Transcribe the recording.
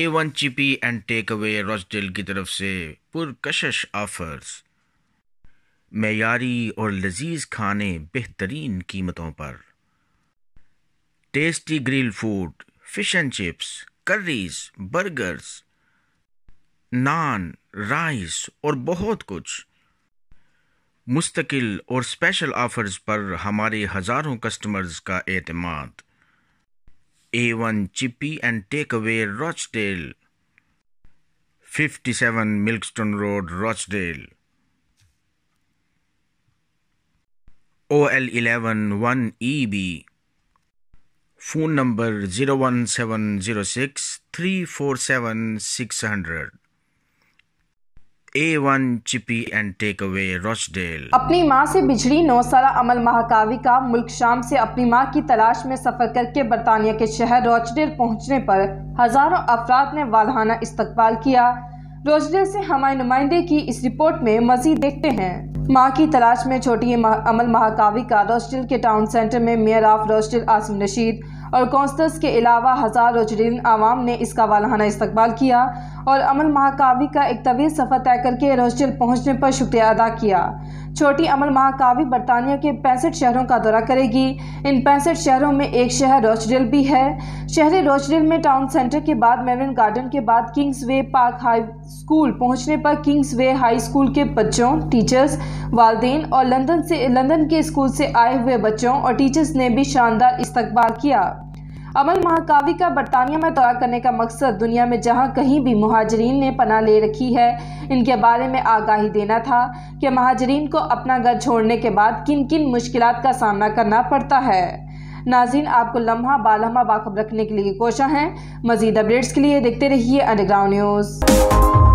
A1 chippy and takeaway Rochdale की तरफ से पुरकशिश ऑफर्स। मेयारी और लजीज खाने बेहतरीन कीमतों पर। Tasty grill food, fish and chips, curries, burgers, naan, rice और बहुत कुछ। मुस्तकिल और स्पेशल ऑफर्स पर हमारे हज़ारों कस्टमर्स का एतमाद। A1 chippy and takeaway Rochdale, 57 Milkstone road, Rochdale. OL11 1EB। Phone number 01706 347 600। A1 chippy and takeaway Rochdale. अपनी मां से बिछड़ी 9 साला अमल महाकावी का मुल्क शाम से अपनी मां की तलाश में सफर करके बरतानिया के शहर रॉचडेल पहुंचने पर हजारों अफराद ने वालहाना इस्तकबाल किया। रॉचडेल से हमारे नुमाइंदे की इस रिपोर्ट में मजीद देखते हैं। मां की तलाश में छोटी अमल महाकावी का रॉचडेल के टाउन सेंटर में mayor of Rochdale Asim Rashid और काउंसलर्स के अलावा हजार रॉचडेलियन आवाम ने इसका वालहाना इस्तकबाल किया और अमल महाकावी का एक तवील सफ़र तय करके रॉचडेल पहुंचने पर शुक्रिया अदा किया। छोटी अमल महाकावी बरतानिया के 65 शहरों का दौरा करेगी। इन 65 शहरों में एक शहर रॉचडेल भी है। शहर रॉचडेल में टाउन सेंटर के बाद मेमोरियल गार्डन के बाद किंग्सवे पार्क हाई स्कूल पहुंचने पर किंग्सवे हाई स्कूल के बच्चों, टीचर्स, वालिदैन और लंदन के स्कूल से आए हुए बच्चों और टीचर्स ने भी शानदार इस्तकबाल किया। अमल महाकावी का बरतानिया में दौरा करने का मकसद दुनिया में जहां कहीं भी मुहाजिरीन ने पनाह ले रखी है, इनके बारे में आगाही देना था कि मुहाजिरीन को अपना घर छोड़ने के बाद किन किन मुश्किलात का सामना करना पड़ता है। नाज़रीन, आपको लम्हा बालम्हा बाखबर रखने के लिए कोशिश है। मज़ीद अपडेट्स के लिए देखते रहिए अंडरग्राउंड न्यूज़।